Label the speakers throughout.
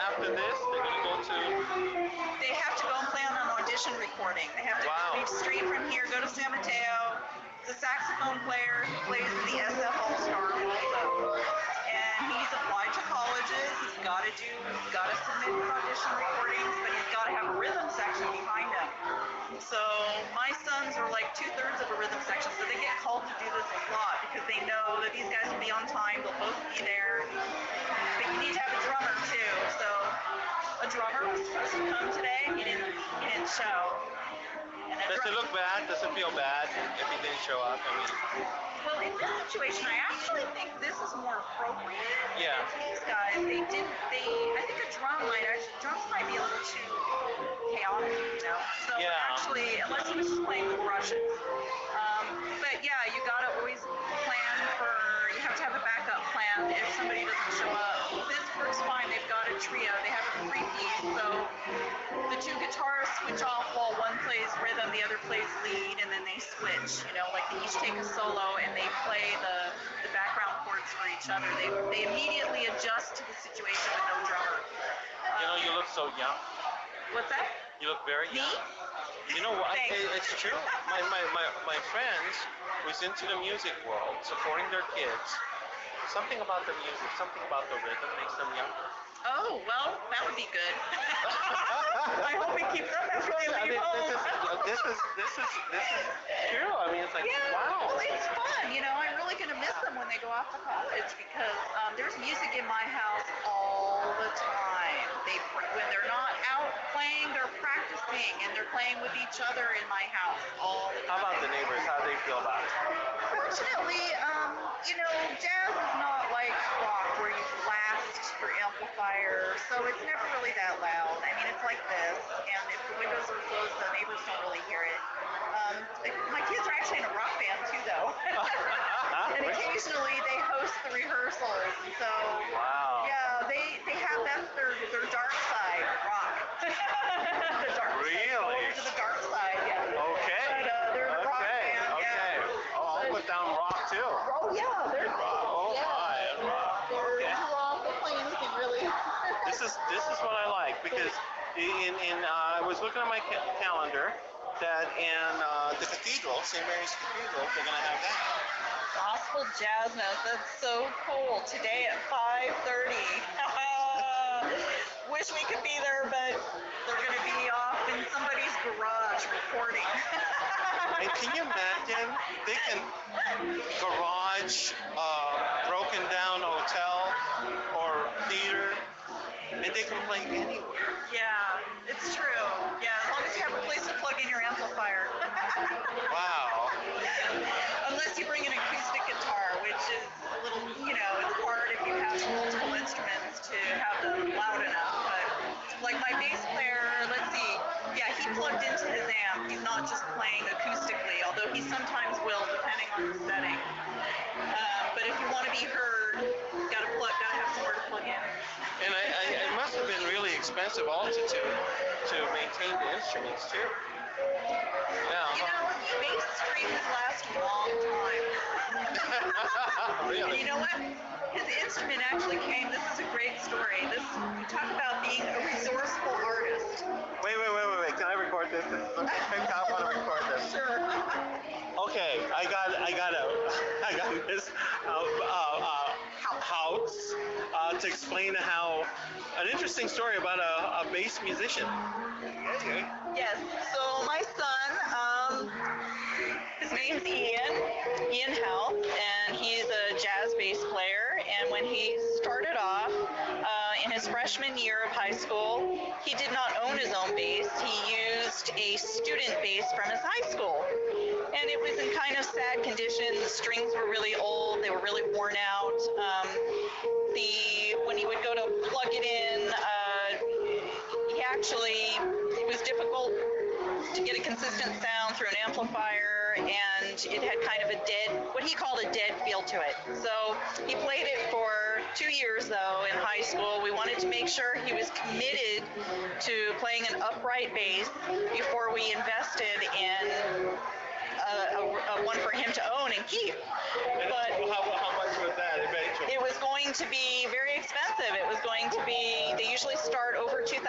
Speaker 1: after this, they're going to go to...
Speaker 2: They have to go and play on an audition recording. They have to leave straight from here, go to San Mateo. The saxophone player who plays in the SF All-Star also. And he's applied to colleges. He's got to submit his audition recordings, but he's got to have a rhythm section behind him. So my sons are like 2/3 of a rhythm section, so they get called to do this a lot because they know that these guys will be on time. They'll both be there. But you need to have a drummer too. So a drummer was supposed to come today. He didn't show.
Speaker 1: Does it look bad? Does it feel bad if he didn't show up? I mean,
Speaker 2: well, in this situation, I actually think this is more appropriate.
Speaker 1: Yeah.
Speaker 2: These guys, I think drums might be a little too chaotic, you know. So actually, unless he was just playing with brushes. But yeah, you gotta always plan you have to have a backup plan if somebody doesn't show up. This works fine. They've got a trio. They have a 3-piece, so the 2 guitarists switch off while one plays rhythm, the other plays lead, and then they switch. You know, like they each take a solo and they play the background chords for each other. They immediately adjust to the situation with no drummer.
Speaker 1: You know, you look so young.
Speaker 2: What's that?
Speaker 1: You look very young.
Speaker 2: Me?
Speaker 1: You know what?
Speaker 2: Thanks.
Speaker 1: It's true. My friends who's into the music world, supporting their kids, something about the music, something about the rhythm makes them younger.
Speaker 2: Oh, well, that would be good. I hope it keeps up after they leave home.
Speaker 1: This is true. I mean, it's like, wow.
Speaker 2: Well, it's fun. You know, I'm really going to miss them when they go off to college because there's music in my house all the time. When they're not out playing, they're practicing, and they're playing with each other in my house all the time.
Speaker 1: How about the neighbors? How do they feel about it?
Speaker 2: Fortunately, you know, jazz is not like rock where you blast your amplifier, so it's never really that loud. I mean, it's like this, and if the windows are closed, the neighbors don't really hear it. My kids are actually in a rock band too, though. And occasionally they host the rehearsals, so yeah, they have that's their dark side, rock. The dark
Speaker 1: really?
Speaker 2: Side, over to the dark side, yeah.
Speaker 1: Okay.
Speaker 2: But they're a rock band, yeah.
Speaker 1: Oh, I'll put down rock too.
Speaker 2: Oh yeah, they're
Speaker 1: rock. Oh my, rock. Okay.
Speaker 2: They'll play anything really.
Speaker 1: This is what I like because I was looking at my calendar that in the cathedral, St. Mary's Cathedral, they're gonna have that.
Speaker 2: Gospel Jazz Nest, that's so cool. Today at 5:30. Wish we could be there, but they're going to be off in somebody's garage recording.
Speaker 1: And can you imagine? They can garage, broken down hotel or theater, and they can play anywhere.
Speaker 2: Yeah, it's true. Yeah, as long as you have a place to plug in your amplifier.
Speaker 1: Wow.
Speaker 2: Unless you bring an acoustic guitar, which is a little, you know, it's hard if you have multiple instruments to have them loud enough. But like my bass player, let's see, yeah, he plugged into his amp. He's not just playing acoustically, although he sometimes will, depending on the setting. But if you want to be heard, gotta have somewhere to plug in.
Speaker 1: And it must have been really expensive altitude to maintain the instruments too. Yeah.
Speaker 2: You know, bass strings last a long time.
Speaker 1: Really?
Speaker 2: And you know what? His instrument actually came, this is a great story. You talk about being a resourceful artist.
Speaker 1: Wait. Can I record this? I want to record this.
Speaker 2: Sure.
Speaker 1: Okay, I got this house to explain an interesting story about a bass musician. Okay.
Speaker 2: Yes. So my son, his name's Ian House, and he's a jazz bass player. And when he started off in his freshman year of high school, he did not own his own bass. He used a student bass from his high school. And it was in kind of sad condition. The strings were really old. They were really worn out. When he would go to plug it in, it was difficult to get a consistent sound through an amplifier, and it had kind of what he called a dead feel to it. So he played it for 2 years, though, in high school. We wanted to make sure he was committed to playing an upright bass before we invested in one for him to own and keep.
Speaker 1: And
Speaker 2: But
Speaker 1: how much was that eventually?
Speaker 2: it was going to be very expensive. It was going to be, they usually start over $2,000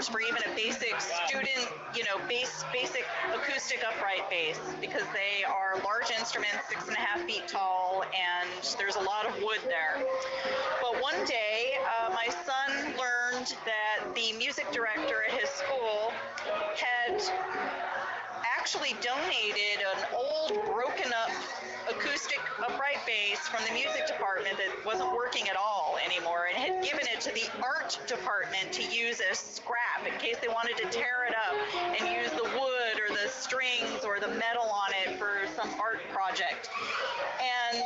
Speaker 2: for even a basic student, basic acoustic upright bass, because they are large instruments, 6.5 feet tall, and there's a lot of wood there. But one day, my son learned that the music director at his school had actually donated an old, broken up acoustic upright bass from the music department that wasn't working at all anymore, and had given it to the art department to use as scrap in case they wanted to tear it up and use the wood or the strings or the metal on it for some art project. And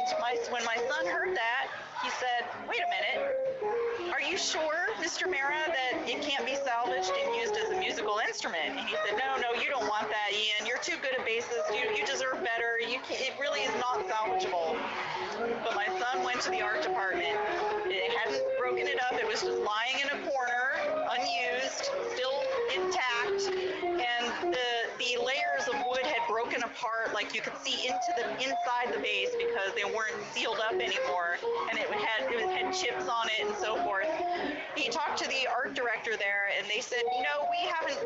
Speaker 2: when my son heard that, he said, "Wait a minute, are you sure, Mr. Mara, that it can't be salvaged and used as a musical instrument?" And he said, no, you don't want that, Ian. You're too good a bassist. You deserve better. It really is not salvageable. But my son went to the art department. It hadn't broken it up. It was just lying in a corner, unused, still intact, and the layers of wood had broken apart, like you could see inside the base because they weren't sealed up anymore, and it had chips on it and so forth. He talked to the art director there, and they said, we haven't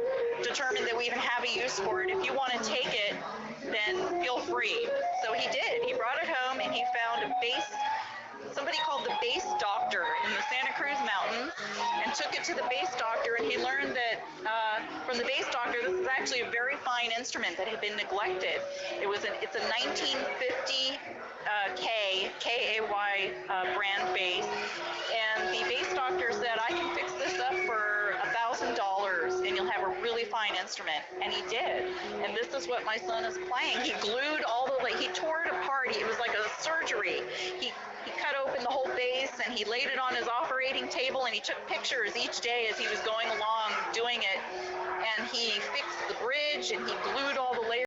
Speaker 2: determined that we even have a use for it. If you want to take it, then feel free. So he did. He brought it home, and he found a bass, somebody called the bass doctor in the Santa Cruz Mountains, and took it to the bass doctor, and he learned that from the bass doctor, this is actually a very fine instrument that had been neglected. It's a 1950 K-A-Y brand bass, and the bass doctor said, "I can fix this up for $1,000 and you'll have a really fine instrument." And he did. And this is what my son is playing. He glued he tore it apart. It was like a surgery. He cut open the whole bass, and he laid it on his operating table, and he took pictures each day as he was going along doing it. And he fixed the bridge, and he glued all